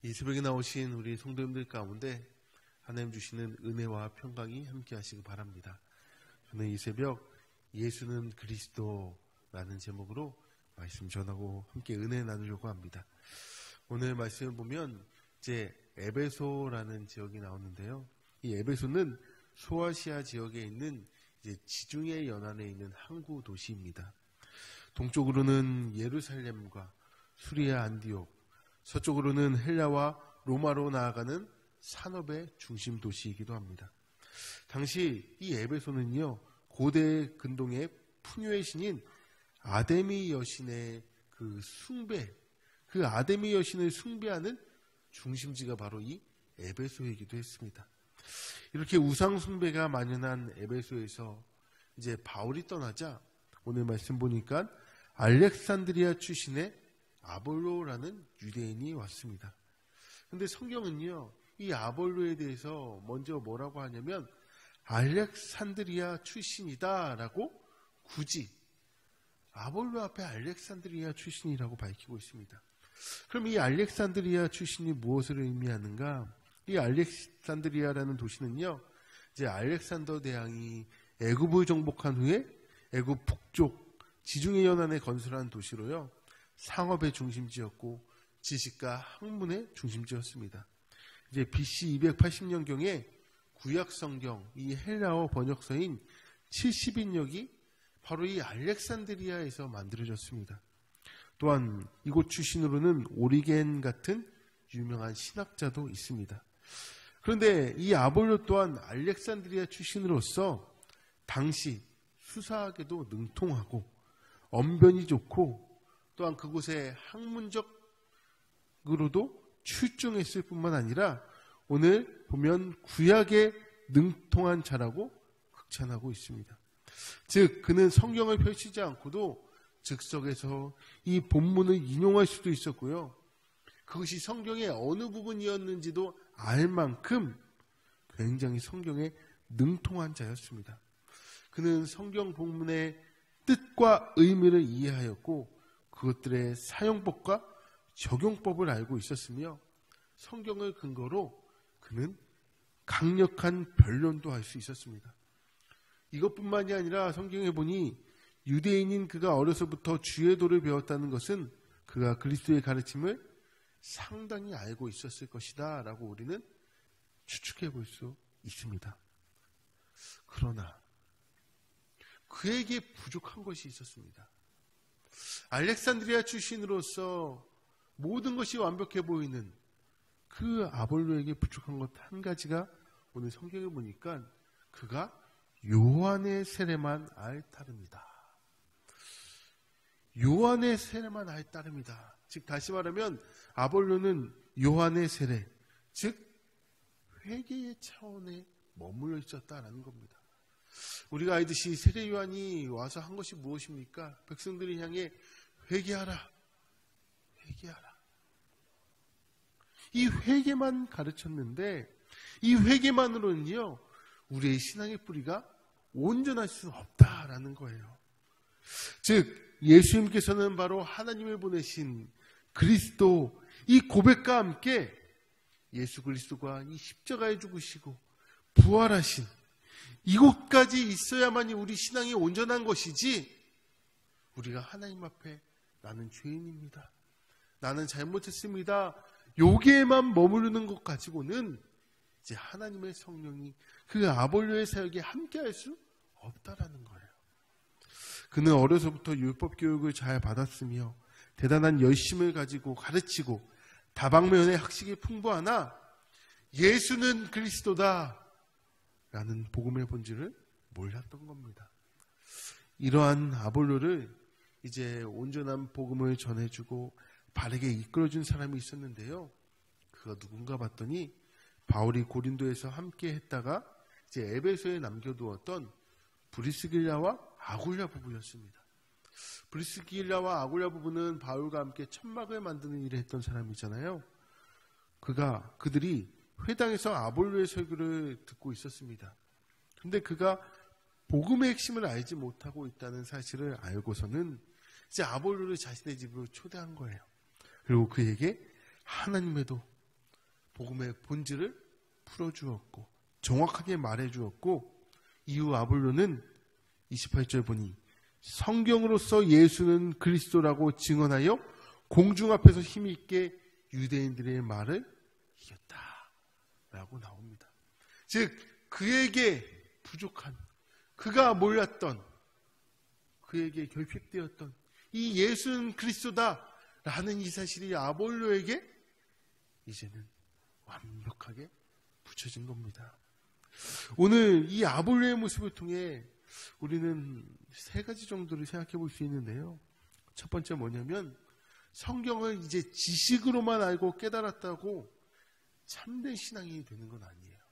이 새벽에 나오신 우리 성도님들 가운데 하나님 주시는 은혜와 평강이 함께 하시기 바랍니다. 저는 이 새벽 예수는 그리스도라는 제목으로 말씀 전하고 함께 은혜 나누려고 합니다. 오늘 말씀을 보면 이제 에베소라는 지역이 나오는데요. 이 에베소는 소아시아 지역에 있는 이제 지중해 연안에 있는 항구 도시입니다. 동쪽으로는 예루살렘과 수리아 안디옥, 서쪽으로는 헬라와 로마로 나아가는 산업의 중심 도시이기도 합니다. 당시 이 에베소는요, 고대 근동의 풍요의 신인 아데미 여신의 그 숭배, 그 아데미 여신을 숭배하는 중심지가 바로 이 에베소이기도 했습니다. 이렇게 우상 숭배가 만연한 에베소에서 이제 바울이 떠나자 오늘 말씀 보니까 알렉산드리아 출신의 아볼로라는 유대인이 왔습니다. 근데 성경은요, 이 아볼로에 대해서 먼저 뭐라고 하냐면 알렉산드리아 출신이다라고 굳이 아볼로 앞에 알렉산드리아 출신이라고 밝히고 있습니다. 그럼 이 알렉산드리아 출신이 무엇을 의미하는가? 이 알렉산드리아라는 도시는요, 이제 알렉산더 대왕이 애굽을 정복한 후에 애굽 북쪽 지중해 연안에 건설한 도시로요, 상업의 중심지였고 지식과 학문의 중심지였습니다. 이제 BC 280년경에 구약 성경 이 헬라어 번역서인 70인역이 바로 이 알렉산드리아에서 만들어졌습니다. 또한 이곳 출신으로는 오리겐 같은 유명한 신학자도 있습니다. 그런데 이 아볼로 또한 알렉산드리아 출신으로서 당시 수사학에도 능통하고 언변이 좋고 또한 그곳에 학문적으로도 출중했을 뿐만 아니라 오늘 보면 구약에 능통한 자라고 극찬하고 있습니다. 즉 그는 성경을 펼치지 않고도 즉석에서 이 본문을 인용할 수도 있었고요. 그것이 성경의 어느 부분이었는지도 알 만큼 굉장히 성경에 능통한 자였습니다. 그는 성경 본문의 뜻과 의미를 이해하였고 그것들의 사용법과 적용법을 알고 있었으며 성경을 근거로 그는 강력한 변론도 할 수 있었습니다. 이것뿐만이 아니라 성경에 보니 유대인인 그가 어려서부터 주의 도를 배웠다는 것은 그가 그리스도의 가르침을 상당히 알고 있었을 것이다 라고 우리는 추측해 볼 수 있습니다. 그러나 그에게 부족한 것이 있었습니다. 알렉산드리아 출신으로서 모든 것이 완벽해 보이는 그 아볼로에게 부족한 것 한 가지가 오늘 성경에 보니까 그가 요한의 세례만 알 따름이다. 요한의 세례만 알 따름이다. 즉 다시 말하면 아볼로는 요한의 세례, 즉 회개의 차원에 머물러 있었다라는 겁니다. 우리가 알듯이 세례 요한이 와서 한 것이 무엇입니까? 백성들을 향해 회개하라, 회개하라. 이 회개만 가르쳤는데 이 회개만으로는요, 우리의 신앙의 뿌리가 온전할 수 없다라는 거예요. 즉 예수님께서는 바로 하나님을 보내신 그리스도, 이 고백과 함께 예수 그리스도가 이 십자가에 죽으시고 부활하신 이곳까지 있어야만이 우리 신앙이 온전한 것이지, 우리가 하나님 앞에 나는 죄인입니다, 나는 잘못했습니다, 여기에만 머무르는 것 가지고는 이제 하나님의 성령이 그 아볼로의 사역에 함께할 수 없다라는 거예요. 그는 어려서부터 율법 교육을 잘 받았으며 대단한 열심을 가지고 가르치고 다방면의 학식이 풍부하나 예수는 그리스도다 라는 복음의 본질을 몰랐던 겁니다. 이러한 아볼로를 이제 온전한 복음을 전해주고 바르게 이끌어준 사람이 있었는데요. 그가 누군가 봤더니 바울이 고린도에서 함께 했다가 이제 에베소에 남겨두었던 브리스길라와 아굴라 부부였습니다. 브리스길라와 아굴라 부부는 바울과 함께 천막을 만드는 일을 했던 사람이잖아요. 그들이 회당에서 아볼로의 설교를 듣고 있었습니다. 근데 그가 복음의 핵심을 알지 못하고 있다는 사실을 알고서는 이제 아볼로를 자신의 집으로 초대한 거예요. 그리고 그에게 하나님에도 복음의 본질을 풀어주었고 정확하게 말해주었고, 이후 아볼로는 28절 보니 성경으로서 예수는 그리스도라고 증언하여 공중 앞에서 힘있게 유대인들의 말을 이겼다 라고 나옵니다. 즉 그에게 부족한, 그가 몰랐던, 그에게 결핍되었던 이 예수는 그리스도다 라는 이 사실이 아볼로에게 이제는 완벽하게 붙여진 겁니다. 오늘 이 아볼로의 모습을 통해 우리는 세 가지 정도를 생각해 볼 수 있는데요. 첫 번째 뭐냐면, 성경을 이제 지식으로만 알고 깨달았다고 참된 신앙이 되는 건 아니에요.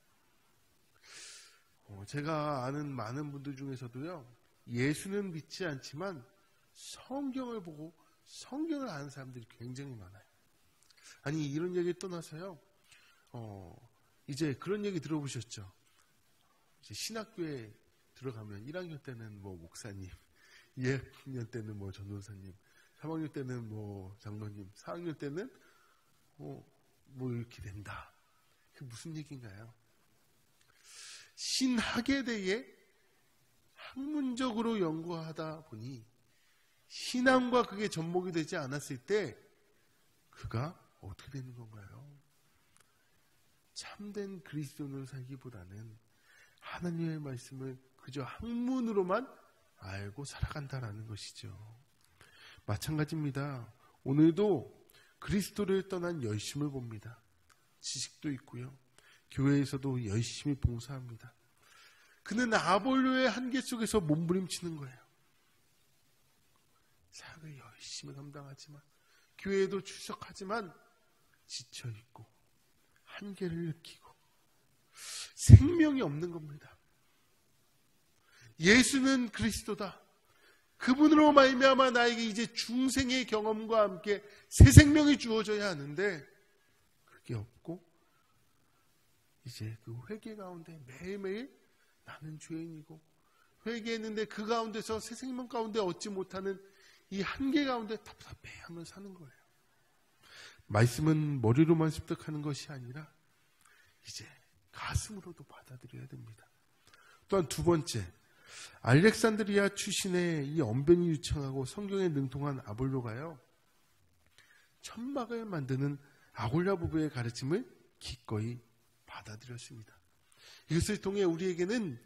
제가 아는 많은 분들 중에서도요, 예수는 믿지 않지만 성경을 보고 성경을 아는 사람들이 굉장히 많아요. 아니, 이런 얘기 떠나서요, 이제 그런 얘기 들어보셨죠? 이제 신학교에 들어가면 1학년 때는 뭐 목사님, 2학년 때는 뭐 전도사님, 3학년 때는 뭐 장로님, 4학년 때는 뭐 이렇게 된다. 그게 무슨 얘기인가요? 신학에 대해 학문적으로 연구하다 보니 신앙과 그게 접목이 되지 않았을 때 그가 어떻게 되는 건가요? 참된 그리스도인으로 살기보다는 하나님의 말씀을 그저 학문으로만 알고 살아간다라는 것이죠. 마찬가지입니다. 오늘도 그리스도를 떠난 열심을 봅니다. 지식도 있고요. 교회에서도 열심히 봉사합니다. 그는 아볼로의 한계 속에서 몸부림치는 거예요. 사역을 열심히 감당하지만, 교회에도 출석하지만 지쳐있고 한계를 느끼고 생명이 없는 겁니다. 예수는 그리스도다. 그분으로 말미암아 나에게 이제 중생의 경험과 함께 새 생명이 주어져야 하는데 그게 없고, 이제 그 회개 가운데 매일매일 나는 죄인이고, 회개했는데 그 가운데서 새 생명 가운데 얻지 못하는 이 한계 가운데 답답해하며 사는 거예요. 말씀은 머리로만 습득하는 것이 아니라 이제 가슴으로도 받아들여야 됩니다. 또한 두 번째, 알렉산드리아 출신의 이 언변이 유창하고 성경에 능통한 아볼로가요, 천막을 만드는 아골라 부부의 가르침을 기꺼이 받아들였습니다. 이것을 통해 우리에게는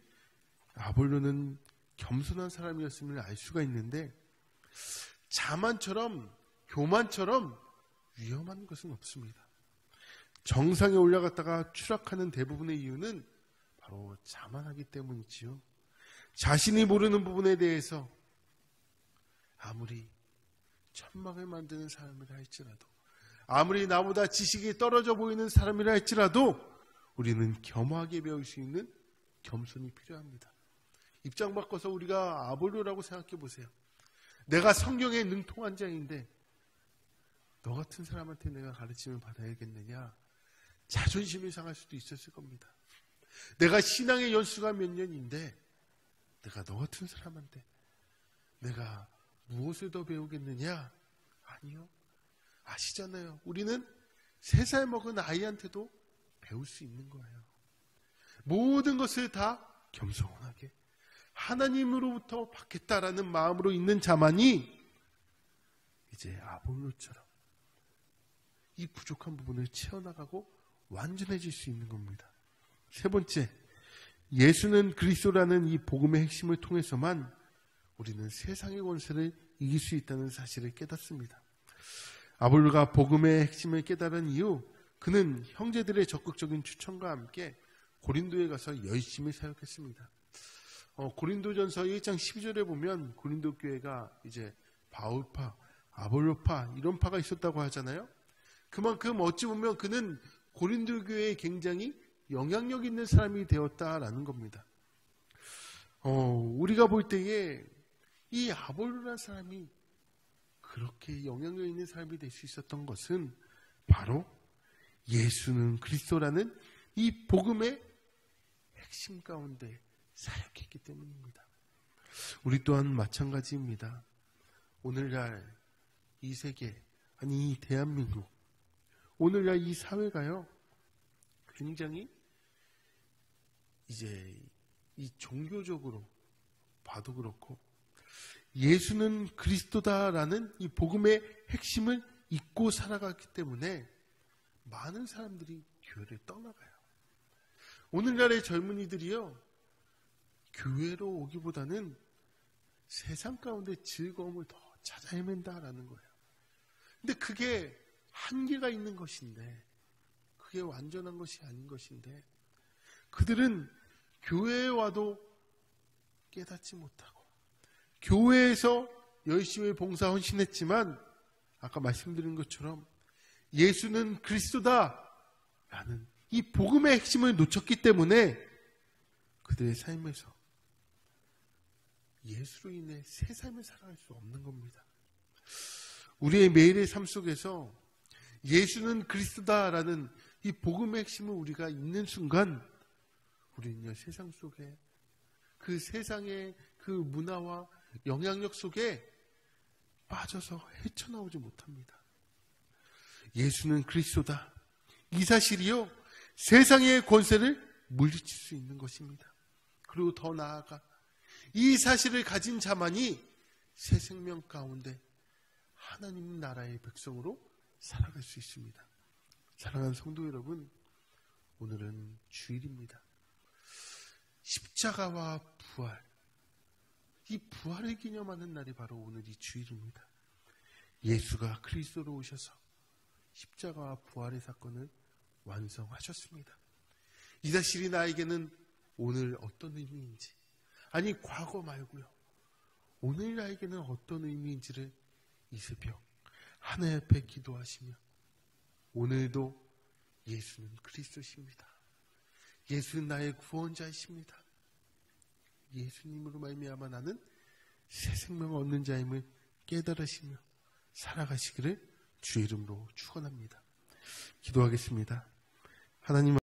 아볼로는 겸손한 사람이었음을 알 수가 있는데, 자만처럼 교만처럼 위험한 것은 없습니다. 정상에 올라갔다가 추락하는 대부분의 이유는 바로 자만하기 때문이지요. 자신이 모르는 부분에 대해서 아무리 천막을 만드는 사람이라 할지라도, 아무리 나보다 지식이 떨어져 보이는 사람이라 할지라도 우리는 겸허하게 배울 수 있는 겸손이 필요합니다. 입장 바꿔서 우리가 아볼로라고 생각해 보세요. 내가 성경에 능통한 자인데 너 같은 사람한테 내가 가르침을 받아야겠느냐? 자존심이 상할 수도 있었을 겁니다. 내가 신앙의 연수가 몇 년인데 내가 너 같은 사람한테 내가 무엇을 더 배우겠느냐? 아니요. 아시잖아요. 우리는 3살 먹은 아이한테도 배울 수 있는 거예요. 모든 것을 다 겸손하게 하나님으로부터 받겠다라는 마음으로 있는 자만이 이제 아볼로처럼 이 부족한 부분을 채워나가고 완전해질 수 있는 겁니다. 세 번째, 예수는 그리스도라는 이 복음의 핵심을 통해서만 우리는 세상의 권세를 이길 수 있다는 사실을 깨닫습니다. 아볼로가 복음의 핵심을 깨달은 이후 그는 형제들의 적극적인 추천과 함께 고린도에 가서 열심히 사역했습니다. 고린도전서 1장 12절에 보면 고린도 교회가 이제 바울파, 아볼로파 이런 파가 있었다고 하잖아요. 그만큼 어찌 보면 그는 고린도 교회에 굉장히 영향력 있는 사람이 되었다라는 겁니다. 우리가 볼 때에 이 아볼로라는 사람이 그렇게 영향력 있는 사람이 될 수 있었던 것은 바로 예수는 그리스도라는 이 복음의 핵심 가운데 사역했기 때문입니다. 우리 또한 마찬가지입니다. 오늘날 이 세계, 아니 이 대한민국, 오늘날 이 사회가요, 굉장히 이제 이 종교적으로 봐도 그렇고 예수는 그리스도다라는 이 복음의 핵심을 잊고 살아갔기 때문에 많은 사람들이 교회를 떠나가요. 오늘날의 젊은이들이요, 교회로 오기보다는 세상 가운데 즐거움을 더 찾아 헤맨다라는 거예요. 근데 그게 한계가 있는 것인데, 그게 완전한 것이 아닌 것인데, 그들은 교회에 와도 깨닫지 못하고, 교회에서 열심히 봉사 헌신했지만, 아까 말씀드린 것처럼 예수는 그리스도다 라는 이 복음의 핵심을 놓쳤기 때문에 그들의 삶에서 예수로 인해 새 삶을 살아갈 수 없는 겁니다. 우리의 매일의 삶 속에서 예수는 그리스도다라는 이 복음의 핵심을 우리가 잊는 순간 우리는요, 세상 속에 그 세상의 그 문화와 영향력 속에 빠져서 헤쳐나오지 못합니다. 예수는 그리스도다. 이 사실이요, 세상의 권세를 물리칠 수 있는 것입니다. 그리고 더 나아가 이 사실을 가진 자만이 새 생명 가운데 하나님 나라의 백성으로 살아갈 수 있습니다. 사랑하는 성도 여러분, 오늘은 주일입니다. 십자가와 부활, 이 부활을 기념하는 날이 바로 오늘이 주일입니다. 예수가 그리스도로 오셔서 십자가와 부활의 사건을 완성하셨습니다. 이 사실이 나에게는 오늘 어떤 의미인지, 아니 과거 말고요, 오늘 나에게는 어떤 의미인지를 이 새벽 하나님 앞에 기도하시며, 오늘도 예수는 그리스도십니다. 예수는 나의 구원자이십니다. 예수님으로 말미암아 나는 새 생명을 얻는 자임을 깨달으시며 살아가시기를 주의 이름으로 축원합니다. 기도하겠습니다. 하나님